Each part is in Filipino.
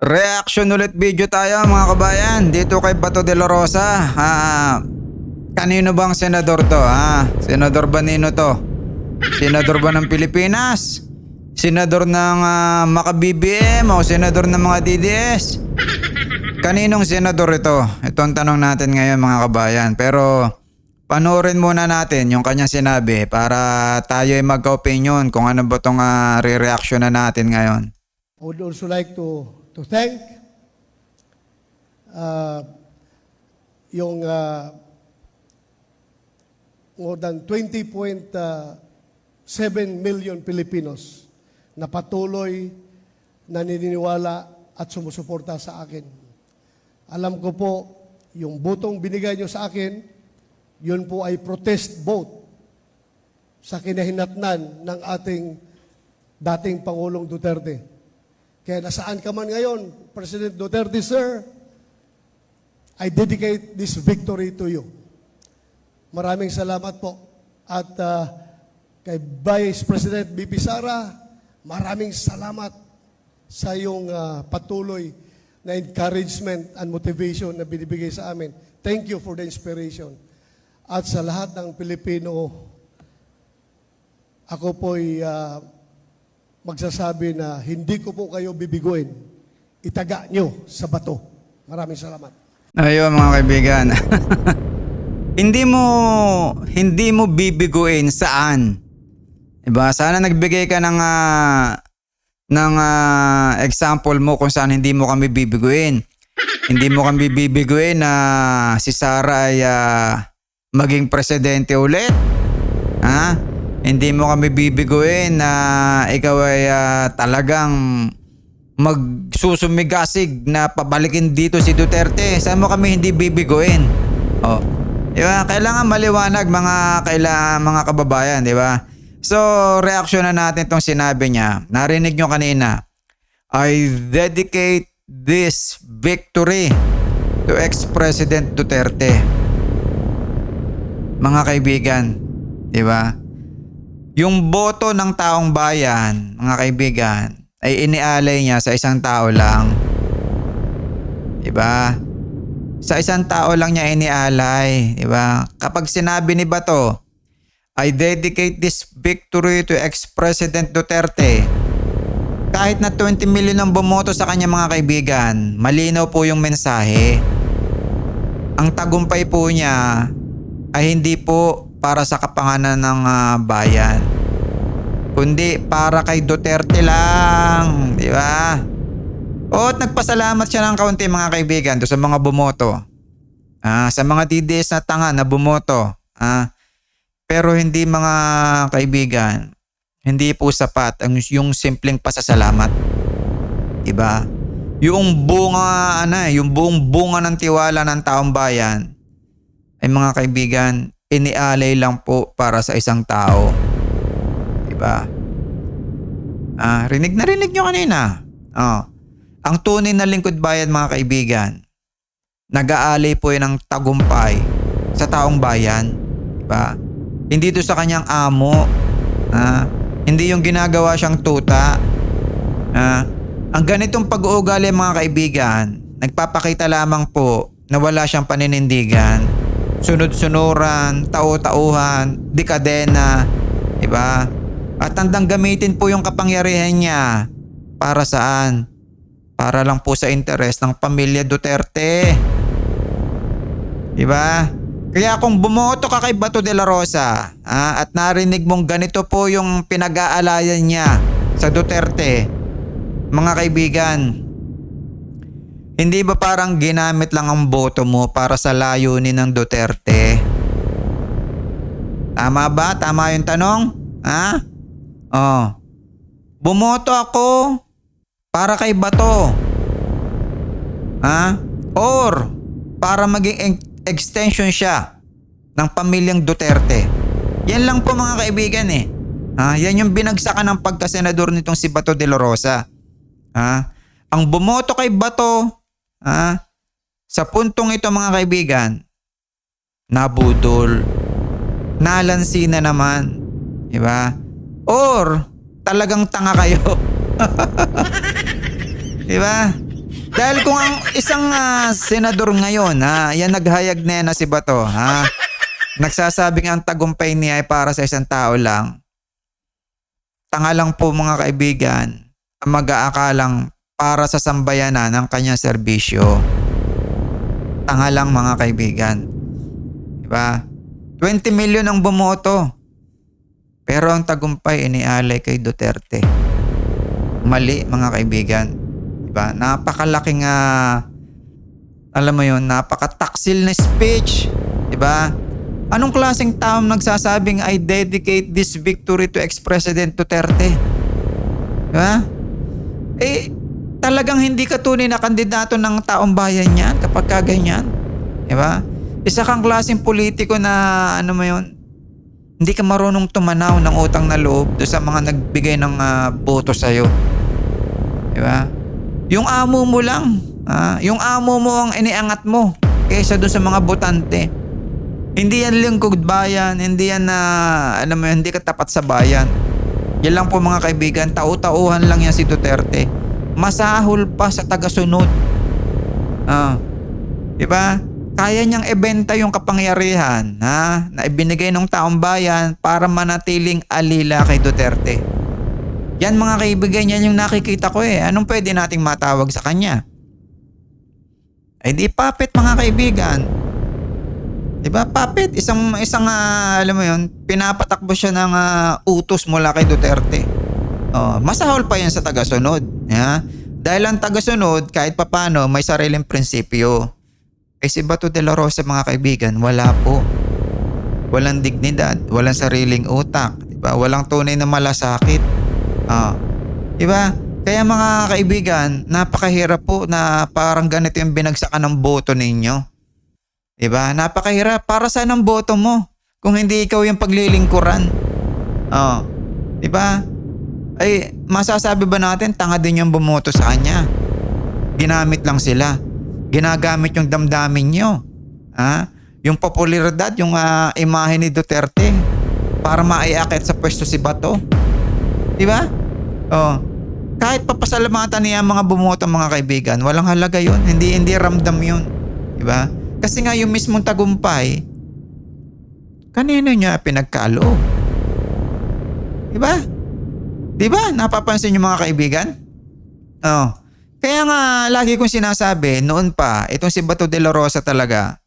Reaction ulit video tayo mga kabayan dito kay Bato de la Rosa. Kanino bang senador to? Senador ba nino to? Senador ba ng Pilipinas? Senador ng Maka-BBM o senador ng mga DDS? Kaninong senador ito? Ito ang tanong natin ngayon mga kabayan. Pero panoorin muna natin yung kanyang sinabi para tayo ay magka-opinion kung ano ba itong re-reaction na natin ngayon. I would also like to thank yung more than 20.7 million Filipinos na patuloy na naniniwala at sumusuporta sa akin. Alam ko po, yung botong binigay nyo sa akin, yun po ay protest vote sa kinahinatnan ng ating dating Pangulong Duterte. Kaya nasaan ka man ngayon, President Duterte, sir, I dedicate this victory to you. Maraming salamat po. At kay Vice President BP Sara, maraming salamat sa iyong patuloy na encouragement and motivation na binibigay sa amin. Thank you for the inspiration. At sa lahat ng Pilipino, ako po'y magsasabi na hindi ko po kayo bibiguin. Itaga nyo sa bato. Maraming salamat. Ayun mga kaibigan. hindi mo bibiguin saan? Diba? Sana nagbigay ka ng example mo kung saan hindi mo kami bibiguin. Hindi mo kami bibiguin na si Sara ay maging presidente ulit. Hindi mo kami bibiguin na ikaw ay talagang magsusumigasig na pabalikin dito si Duterte. Saan mo kami hindi bibiguin? Diba? Kailangan maliwanag mga kababayan, di ba? So, reaction na natin itong sinabi niya. Narinig nyo kanina. I dedicate this victory to ex-President Duterte. Mga kaibigan, di ba? Yung boto ng taong bayan, mga kaibigan, ay inialay niya sa isang tao lang. Diba? Sa isang tao lang niya inialay. Diba? Kapag sinabi ni Bato, I dedicate this victory to ex-President Duterte, kahit na 20 million ang bumoto sa kanya mga kaibigan, malinaw po yung mensahe. Ang tagumpay po niya ay hindi po para sa kapanganan ng bayan, kundi para kay Duterte lang, di ba? At nagpasalamat siya ng kaunti mga kaibigan do sa mga bumoto. Sa mga DDS na tanga na bumoto. Pero hindi mga kaibigan, hindi po sapat yung simpleng pasasalamat. Di ba? Yung buong bunga ng tiwala ng taong bayan ay mga kaibigan, inialay lang po para sa isang tao. Diba? Rinig nyo kanina. Ang tunay na lingkod bayan mga kaibigan, nag-aalay po yan ng tagumpay sa taong bayan. Diba? Hindi ito sa kanyang amo. Hindi yung ginagawa siyang tuta. Ang ganitong pag-uugali mga kaibigan, nagpapakita lamang po na wala siyang paninindigan. Sunod-sunuran, tau-tauhan, dekadena, diba? At handang gamitin po yung kapangyarihan niya para saan? Para lang po sa interes ng pamilya Duterte. Diba? Kaya kung bumoto ka kay Bato de la Rosa at narinig mong ganito po yung pinag-aalayan niya sa Duterte, mga kaibigan, hindi ba parang ginamit lang ang boto mo para sa layunin ng Duterte? Tama ba? Tama yung tanong? Bumoto ako para kay Bato. Or para maging extension siya ng pamilyang Duterte. Yan lang po mga kaibigan eh. Yan yung binagsakan ng pagkasenador nitong si Bato de la Rosa. Ang bumoto kay Bato, sa puntong ito mga kaibigan, nabudol, nalansi na naman, diba? Or talagang tanga kayo. Diba? Dahil kung ang isang senador ngayon, yan naghayag na yan na si Bato, nagsasabing ang tagumpay niya ay para sa isang tao lang. Tanga lang po mga kaibigan ang mag-aakalang para sa sambayanan ng kanyang serbisyo. Tanga lang mga kaibigan. Diba? 20 million ang bumoto. Pero ang tagumpay inialay kay Duterte. Mali mga kaibigan. Diba? Napakalaking alam mo yun, napakataksil na speech. Diba? Anong klaseng tao nagsasabing I dedicate this victory to ex-President Duterte? Diba? Talagang hindi ka tunay na kandidato ng taong bayan yan kapag kaganyan. Diba? Isa kang klaseng politiko na ano mo yun, hindi ka marunong tumanaw ng utang na loob do sa mga nagbigay ng boto sa'yo. Diba? Yung amo mo lang, yung amo mo ang iniangat mo kaysa doon sa mga botante. Hindi yan lingkod bayan, hindi yan alam mo yun, hindi ka tapat sa bayan. Yan lang po mga kaibigan, tau-tauhan lang yan si Duterte. Masahol pa sa tagasunod. Diba? Kaya niyang ibenta yung kapangyarihan na ibinigay ng taong bayan para manatiling alila kay Duterte. Yan mga kaibigan, yan yung nakikita ko Anong pwede nating matawag sa kanya? Ay di puppet mga kaibigan. Diba? Puppet. Isang alam mo yun, pinapatakbo siya ng utos mula kay Duterte. Masahol pa yan sa tagasunod. Dahil ang tagasunod, kahit papano, may sariling prinsipyo. Si Bato de la Rosa mga kaibigan, wala po. Walang dignidad, walang sariling utak. Diba? Walang tunay na malasakit. Diba? Kaya mga kaibigan, napakahirap po na parang ganito yung binagsakan ng boto ninyo. Diba? Napakahirap. Para saan ang boto mo? Kung hindi ikaw yung paglilingkuran. Diba? Ay, masasabi ba natin tanga din yung bumoto sa kanya? Ginamit lang sila. Ginagamit yung damdamin nyo. Yung popularidad, yung imahe ni Duterte para maiakit sa pwesto si Bato. Diba? Kahit papasalamatan niya ang mga bumoto mga kaibigan, walang halaga yun. Hindi ramdam yun. Diba? Kasi nga yung mismong tagumpay, kanino niya pinagkaloob? Diba? Diba? Napapansin niyo mga kaibigan? Kaya nga lagi kong sinasabi, noon pa, itong si Bato de la Rosa talaga,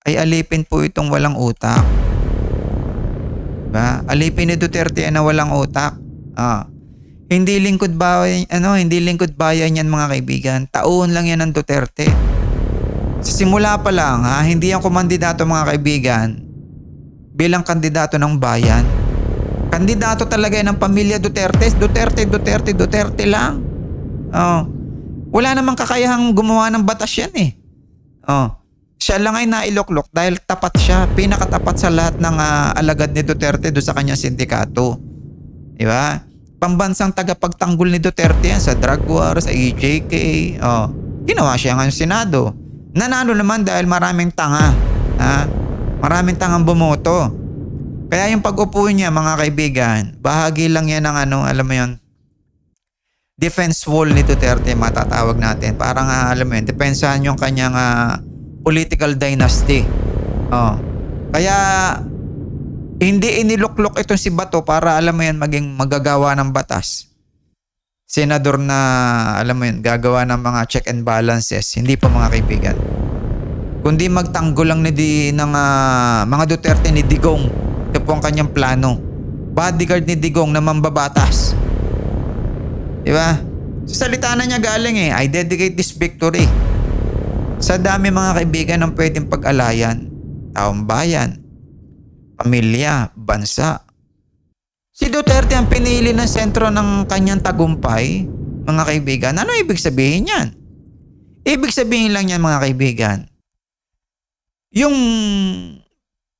ay alipin po itong walang utak. Diba? Alipin ni Duterte na walang utak. Hindi lingkod bayan, hindi lingkod bayan yan mga kaibigan. Taon lang yan ng Duterte. Sa simula pa lang, hindi yan kumandidato mga kaibigan bilang kandidato ng bayan. Kandidato talaga yan ng pamilya Duterte. Duterte lang. Wala namang kakayahang gumawa ng batas yan Siya lang ay nailoklok dahil tapat siya. Pinakatapat sa lahat ng alagad ni Duterte do sa kanyang sindikato. Diba? Pambansang tagapagtanggol ni Duterte yan sa drug war, sa EJK. Ginawa siya ng Senado. Nanalo naman dahil maraming tanga. Maraming tangang bumoto. Kaya yung pag-upo niya mga kaibigan, bahagi lang yan ng alam mo yun, defense wall ni Duterte matatawag natin. Parang alam mo yun, depensahan yung kanyang political dynasty. Kaya hindi iniluklok itong si Bato para alam mo yan maging magagawa ng batas. Senador na alam mo yun, gagawa ng mga check and balances. Hindi pa mga kaibigan. Kundi magtanggol lang ng mga Duterte ni Digong. Ito po ang kanyang plano. Bodyguard ni Digong na mambabatas. Diba? Sa salita na niya galing I dedicate this victory. Sa dami mga kaibigan ng pwedeng pag-alayan. Taong bayan. Pamilya. Bansa. Si Duterte ang pinili ng sentro ng kanyang tagumpay. Mga kaibigan. Ano ibig sabihin yan? Ibig sabihin lang yan mga kaibigan.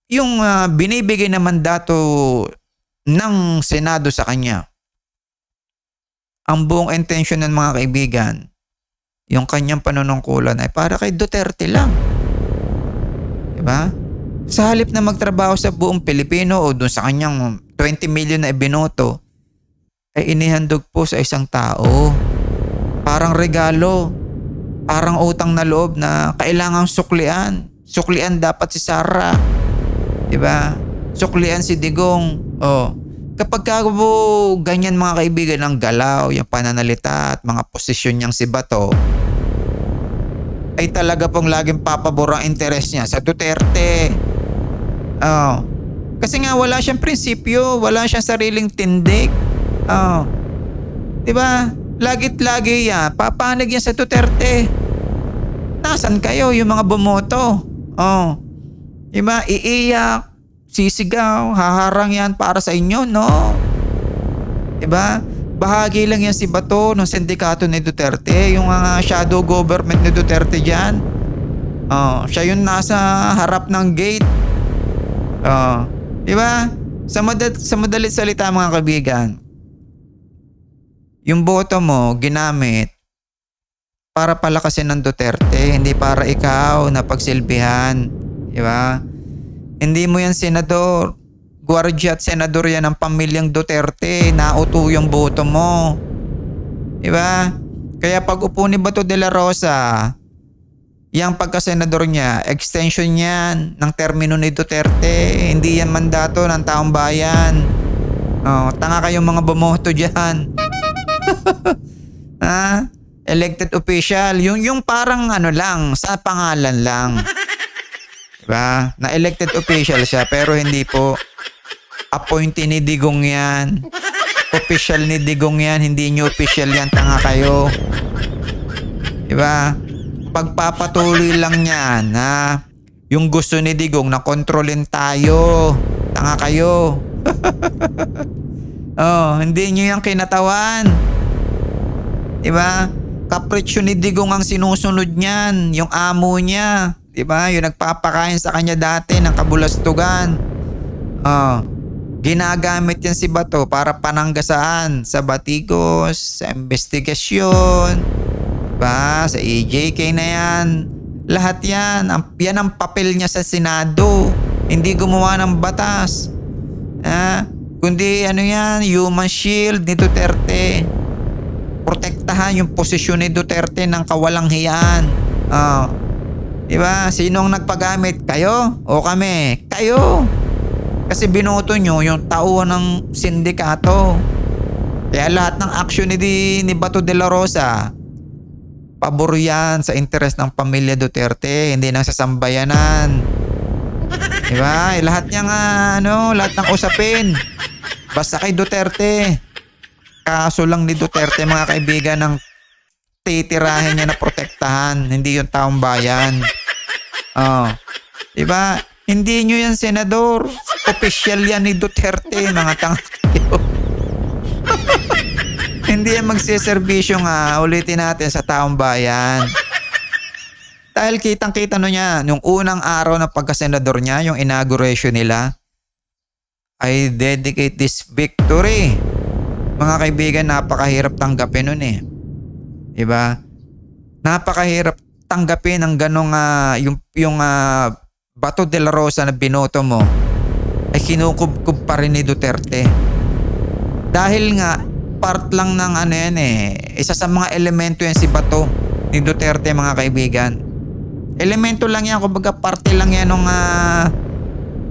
Yung binibigay na mandato ng Senado sa kanya, ang buong intention ng mga kaibigan, yung kanyang panunungkulan ay para kay Duterte lang. Diba? Sa halip na magtrabaho sa buong Pilipino o dun sa kanyang 20 million na ibinoto, ay inihandog po sa isang tao. Parang parang regalo, parang utang na loob na kailangang suklian. Suklian dapat si Sara. Diba? Suklian si Digong. Oh. Kapag ganyan mga kaibigan ang galaw, yung pananalita at mga posisyon niyang si Bato, ay talaga pong laging papabor ang interes niya sa Duterte. Oh. Kasi nga wala siyang prinsipyo, wala siyang sariling tindig. Oh. Diba? Lagit-lagi yan, papanig yan sa Duterte. Nasaan kayo yung mga bumoto? Oh. Diba? Iiyak, sisigaw, haharang yan para sa inyo, no? Diba? Bahagi lang yan si Bato ng sindikato ni Duterte, yung shadow government ni Duterte dyan. Oh, siya yung nasa harap ng gate. Oh, diba? Sa madalit salita mga kaibigan, yung boto mo ginamit para palakasin ng Duterte, hindi para ikaw na pagsilbihan. Diba? Hindi mo yan senador. Gwardiya at senador yan ng pamilyang Duterte. Nauto yung boto mo. Diba? Kaya pag upo ni Bato de la Rosa, yung pagkasenador niya, extension yan ng termino ni Duterte. Hindi yan mandato ng taong bayan. Oh, tanga kayong mga bumoto dyan. Ha? Elected official. Yung parang lang, sa pangalan lang. Diba? Na elected official siya pero hindi po. Appointee ni Digong yan. Official ni Digong yan. Hindi nyo official yan. Tanga kayo. Diba? Pagpapatuloy lang yan. Ha? Yung gusto ni Digong na kontrolin tayo. Tanga kayo. Oh, hindi nyo yung kinatawan. Diba? Kapritsyo ni Digong ang sinusunod niyan. Yung amo niya. Diba? Yung nagpapakain sa kanya dati ng kabulastugan. Oh. Ginagamit yan si Bato para pananggasaan sa batikos, sa investigasyon, diba? Sa EJK na yan. Lahat yan. Yan ang papel niya sa Senado. Hindi gumawa ng batas. Kundi yan, human shield ni Duterte. Protektahan yung posisyon ni Duterte ng kawalang hiyaan. Diba? Sinong nagpagamit? Kayo o kami? Kayo. Kasi binoto nyo yung tauhan ng sindikato. Kaya lahat ng aksyon ni Bato de la Rosa, pabor yan sa interes ng pamilya Duterte, hindi nang sasambayanan. Diba? Lahat niya lahat ng usapin. Basta kay Duterte. Kaso lang ni Duterte mga kaibigan ng titirahin niya na protektahan, hindi yung taong bayan. Diba? Hindi nyo yan senador. Official yan ni Duterte, mga tanga kayo. Hindi yan magsiservisyo ulitin natin sa taong bayan. Dahil kitang-kita niya, yung unang araw na pagkasenador niya, yung inauguration nila, I dedicate this victory. Mga kaibigan, napakahirap tanggapin nun eh. Diba? Napakahirap tanggapin ang ganong yung Bato de la Rosa na binoto mo ay kinukubkub pa rin ni Duterte. Dahil nga part lang ng isa sa mga elemento yan si Bato ni Duterte mga kaibigan. Elemento lang yan, kumbaga parte lang yan ng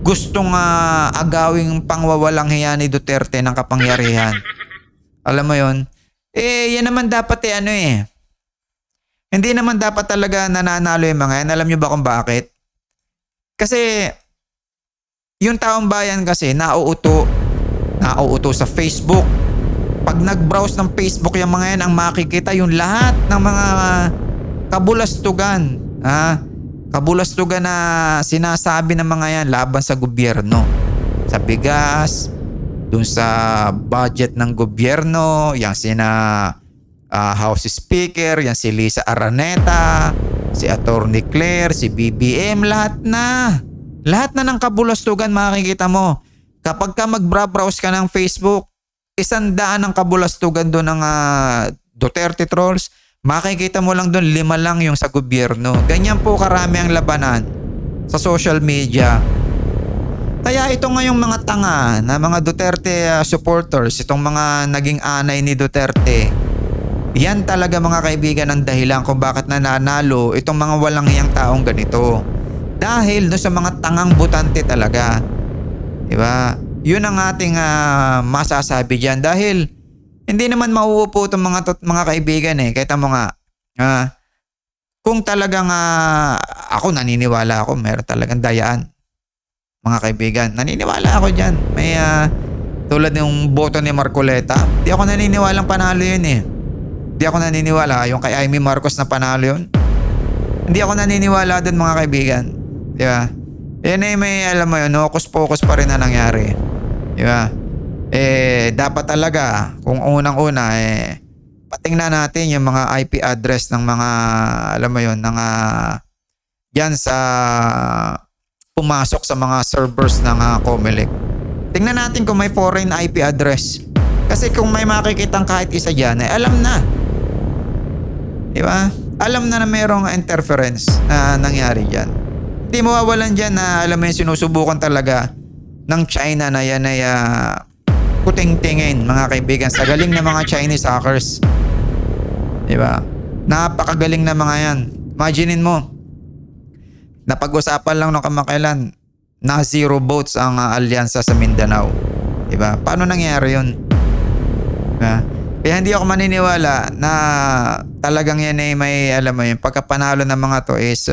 gustong agawing pangwawalang hiya ni Duterte ng kapangyarihan. Alam mo yon? Yan naman dapat hindi naman dapat talaga nananalo yung mga yan. Alam nyo ba kung bakit? Kasi yung taong bayan kasi nauuto sa Facebook. Pag nag-browse ng Facebook yung mga yan, ang makikita yung lahat ng mga kabulastugan. Kabulastugan na sinasabi ng mga yan laban sa gobyerno. Sa bigas, dun sa budget ng gobyerno, yung House Speaker, yan si Lisa Araneta, si Attorney Claire, si BBM, lahat na ng kabulastugan makikita mo. Kapag ka mag-browse ka ng Facebook, 100 ang kabulastugan doon ng Duterte trolls, makikita mo lang doon 5 lang yung sa gobyerno. Ganyan po karami ang labanan sa social media. Kaya ito nga yung mga tanga na mga Duterte supporters, itong mga naging anay ni Duterte, Yan talaga mga kaibigan ang dahilan kung bakit nananalo itong mga walang hiyang taong ganito. Dahil doon sa mga tangang butante talaga. Diba? Yun ang ating masasabi dyan. Dahil hindi naman mauupo itong mga kaibigan eh. Kahit mo nga, kung talagang ako naniniwala ako, meron talagang dayaan. Mga kaibigan, naniniwala ako dyan. May tulad ng boto ni Marcoleta, di ako naniniwalang panalo yun eh. Di ako naniniwala yung kay Amy Marcos na panalo yun. Hindi ako naniniwala doon mga kaibigan. Di ba? Yan eh may alam mo yun, hocus-pocus pa rin na nangyari. Di ba? Dapat talaga kung unang-una patingnan natin yung mga IP address ng mga alam mo yun, ng yan sa pumasok sa mga servers ng Comelec. Tingnan natin kung may foreign IP address. Kasi kung may makikitang kahit isa dyan, alam na. Di ba? Alam na merong interference na nangyari dyan. Hindi mawawalan dyan na alam mo yung sinusubukan talaga ng China na yan ay kuting-tingin mga kaibigan sa galing ng mga Chinese hackers. Diba? Napakagaling na mga yan. Imaginin mo, napag-usapan lang nung kamakailan na 0 votes ang alyansa sa Mindanao. Diba? Paano nangyari yun? Diba? Kaya hindi ako maniniwala na talagang yan ay may alam mo yung pagkapanalo ng mga to is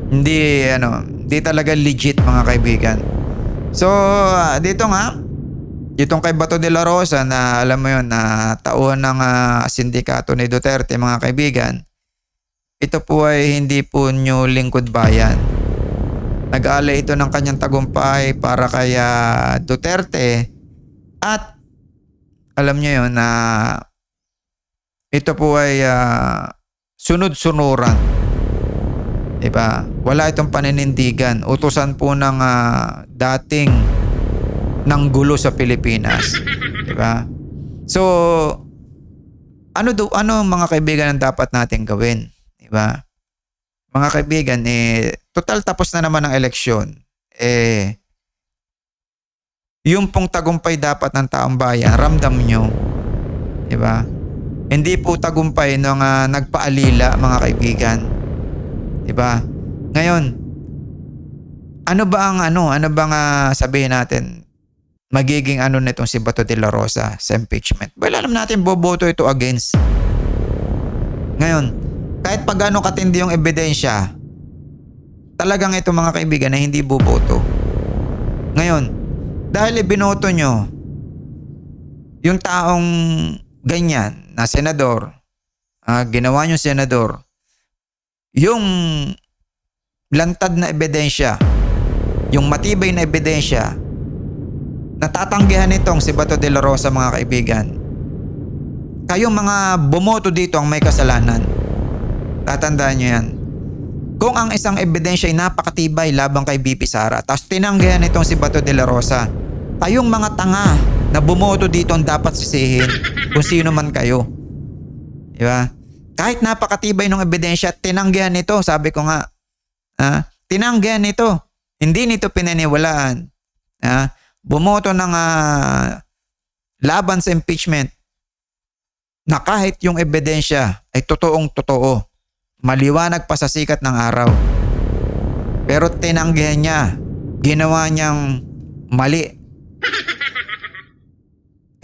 hindi talaga legit mga kaibigan. So, dito nga, itong kay Bato de la Rosa na alam mo yun na tauhan ng sindikato ni Duterte mga kaibigan, ito po ay hindi po nyo lingkod bayan. Nag-aalay ito ng kanyang tagumpay para kay Duterte at alam nyo yun na ito po ay sunod-sunuran. Diba? Wala itong paninindigan. Utusan po ng dating ng gulo sa Pilipinas. Diba? So, ano mga kaibigan ang dapat natin gawin? Diba? Mga kaibigan, total tapos na naman ang eleksyon. Yung pong tagumpay dapat ng taong bayan, ramdam nyo. Diba? Hindi po tagumpay nung nagpaalila mga kaibigan. Diba? Ngayon, ano bang sabihin natin magiging nitong si Bato de la Rosa sa impeachment? Well, alam natin boboto ito against. Ngayon, kahit pag katindi yung ebidensya, talagang ito mga kaibigan na hindi boboto. Ngayon, dahil ibinoto nyo yung taong ganyan na senador, ginawa nyo senador, yung lantad na ebidensya, yung matibay na ebidensya, natatanggihan nitong si Bato de la Rosa mga kaibigan. Kayong mga bumoto dito ang may kasalanan. Tatandaan nyo yan. Kung ang isang ebidensya ay napakatibay labang kay BP Sara, tapos tinanggihan nitong si Bato de la Rosa, kayong mga tanga na bumoto dito ang dapat sisihin kung sino man kayo. Diba? Kahit napakatibay ng ebidensya, tinanggihan nito. Sabi ko nga, tinanggihan nito. Hindi nito pinaniwalaan. Bumoto ng laban sa impeachment na kahit yung ebidensya ay totoong totoo. Maliwanag pa sa sikat ng araw. Pero tinanggihan niya. Ginawa niyang mali.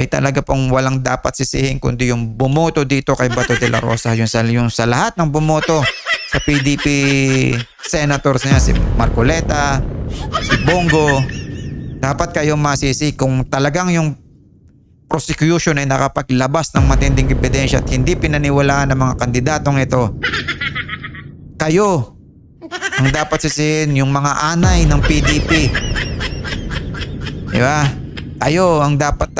Ay talaga pong walang dapat sisihin kundi yung bumoto dito kay Bato de la Rosa. Yung sa lahat ng bumoto sa PDP senators niya, si Marcoleta, si Bongo, dapat kayong masisi kung talagang yung prosecution ay nakapaglabas ng matinding ebidensya at hindi pinaniwalaan ng mga kandidatong ito. Kayo ang dapat sisihin, yung mga anay ng PDP. Diba? Kayo ang dapat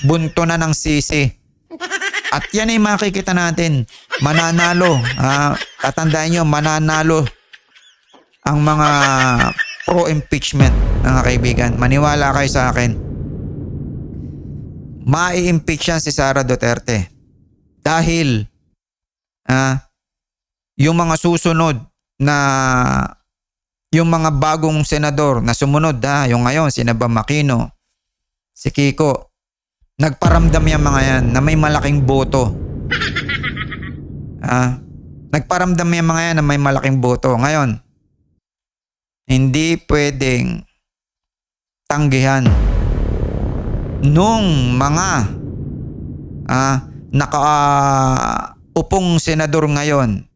bunto na ng sisi. At yan ay makikita natin. Mananalo. Tatandaan nyo, mananalo ang mga pro-impeachment, mga kaibigan. Maniwala kayo sa akin. Mai-impeach yan si Sara Duterte. Dahil yung mga susunod na yung mga bagong senador na sumunod, yung ngayon, si Bam Aquino, si Kiko, Nagparamdam yung mga yan na may malaking boto. Nagparamdam yung mga yan na may malaking boto. Ngayon, hindi pwedeng tanggihan nung mga nakaupong senador ngayon.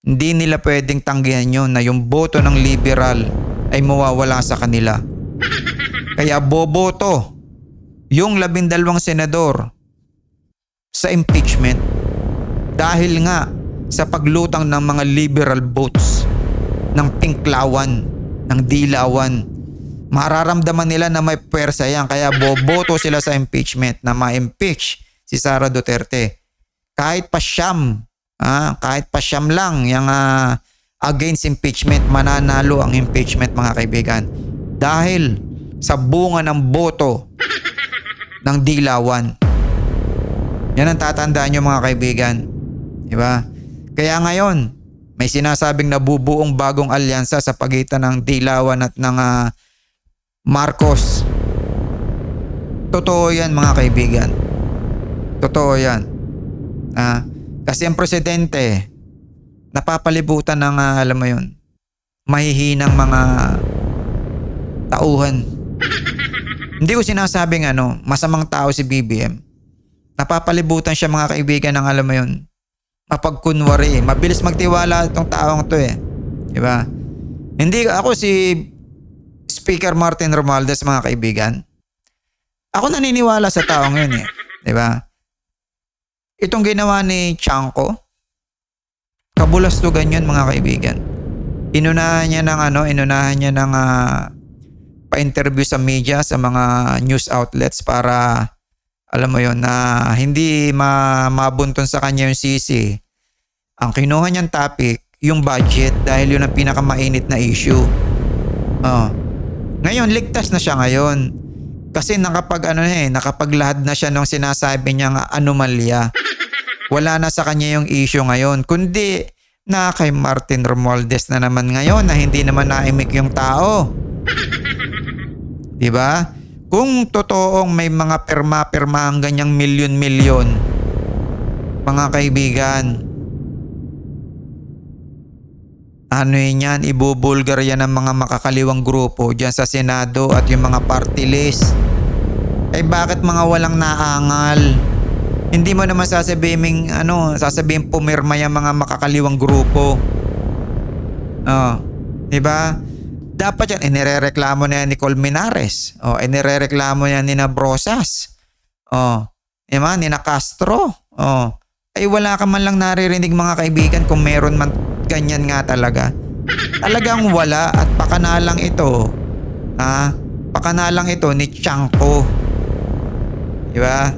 Hindi nila pwedeng tanggihan yun na yung boto ng liberal ay mawawala sa kanila. Kaya boboto yung 12 senador sa impeachment dahil nga sa paglutang ng mga liberal votes ng pinklawan, ng dilawan. Mararamdaman nila na may pwersa yan, kaya boboto sila sa impeachment na ma-impeach si Sara Duterte. Kahit pa siyam lang yung against impeachment, mananalo ang impeachment mga kaibigan. Dahil sa bunga ng boto ng dilawan. Yan ang tatandaan nyo mga kaibigan. Diba? Kaya ngayon, may sinasabing nabubuong bagong alyansa sa pagitan ng dilawan at ng Marcos. Totoo yan mga kaibigan. Totoo yan. Kasi ang presidente, napapalibutan ng alam mo yun, mahihinang mga tauhan. Hindi ko sinasabing masamang tao si BBM. Napapalibutan siya mga kaibigan ng alam mo yun, mapagkunwari. Mabilis magtiwala itong taong to eh. Diba? Hindi ako si Speaker Martin Romualdez mga kaibigan. Ako naniniwala sa taong yun eh. Diba? Itong ginawa ni Chanco, kabulastugan yun mga kaibigan. Inunahan niya ng pa-interview sa media, sa mga news outlets para alam mo yon na hindi mabunton sa kanya yung sisi. Ang kinuha niyang topic, yung budget, dahil yun ang pinakamainit na issue. Ngayon, ligtas na siya ngayon. Kasi nakapaglahad na siya nung sinasabi niyang anomalya. Wala na sa kanya yung issue ngayon. Kundi na kay Martin Romualdez na naman ngayon na hindi naman naimik yung tao. Diba? Kung totoong may mga pirma-pirma ang ganyang milyon-milyon, mga kaibigan, yan, ibubulgar yan ng mga makakaliwang grupo dyan sa Senado at yung mga party list. Bakit mga walang naangal? Hindi mo naman sasabihin pumirma yung mga makakaliwang grupo. Diba? Dapat yan, inirereklamo na yan ni Colmenares. Inirereklamo yan ni Brosas. Diba? Ni Castro. Wala ka man lang naririnig mga kaibigan kung meron man ganyan nga talaga. Talagang wala at pakanalang ito. Pakanalang ito ni Chanco. Diba?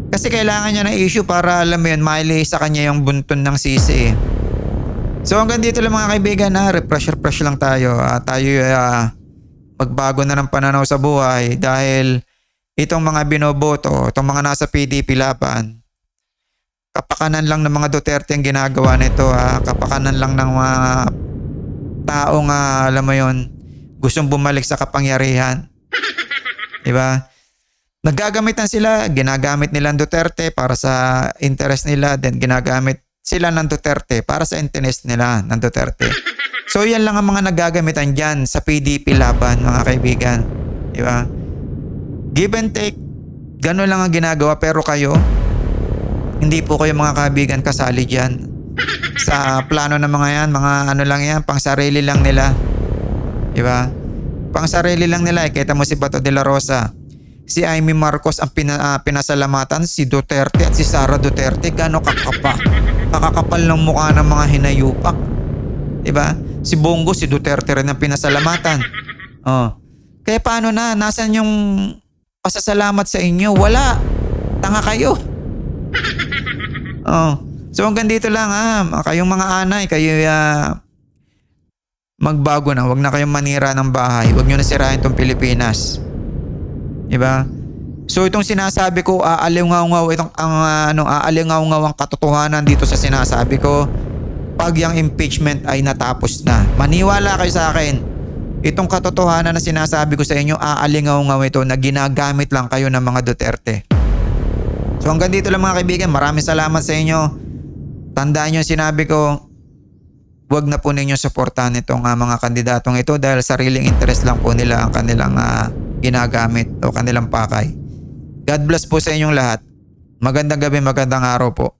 Kasi kailangan niya ng issue para alam mo yun, mailay sa kanya yung bunton ng sisi. So hanggang dito lang mga kaibigan refresh lang tayo. Tayo magbago na ng pananaw sa buhay dahil itong mga binoboto, itong mga nasa PDP laban, kapakanan lang ng mga Duterte ang ginagawa nito. Kapakanan lang ng mga taong alam mo yun, gustong bumalik sa kapangyarihan. Diba? Naggagamitan sila, ginagamit nila ang Duterte para sa interest nila, then ginagamit sila ng Duterte para sa interest nila ng Duterte. So yan lang ang mga naggagamitan dyan sa PDP laban mga kaibigan. Diba? Give and take, gano'n lang ang ginagawa, pero kayo, hindi po kayo mga kaibigan kasali dyan. Sa plano ng mga yan, mga lang yan, pang sarili lang nila. Diba? Pang sarili lang nila. Kita mo si Bato de la Rosa. Si Amy Marcos ang pinasalamatan, si Duterte at si Sara Duterte. Gano'ng kakakapal ng mukha ng mga hinayupak. Diba? Si Bongo, si Duterte rin ang pinasalamatan. Kaya paano na? Nasaan yung pasasalamat sa inyo? Wala. Tanga kayo. So hanggang dito lang kayong mga anay, kayo magbago na. Huwag na kayong manira ng bahay. Huwag nyo na sirahin tong Pilipinas. Diba? So itong sinasabi ko, aalingaw-ngaw ang katotohanan dito sa sinasabi ko pag yung impeachment ay natapos na. Maniwala kayo sa akin. Itong katotohanan na sinasabi ko sa inyo, aalingaw-ngaw ito na ginagamit lang kayo ng mga Duterte. So hanggang dito lang mga kaibigan. Maraming salamat sa inyo. Tandaan nyo yung sinabi ko, huwag na po ninyo suportahan itong mga kandidatong ito dahil sariling interest lang po nila ang kanilang ginagamit o kanilang pakay. God bless po sa inyong lahat. Magandang gabi, magandang araw po.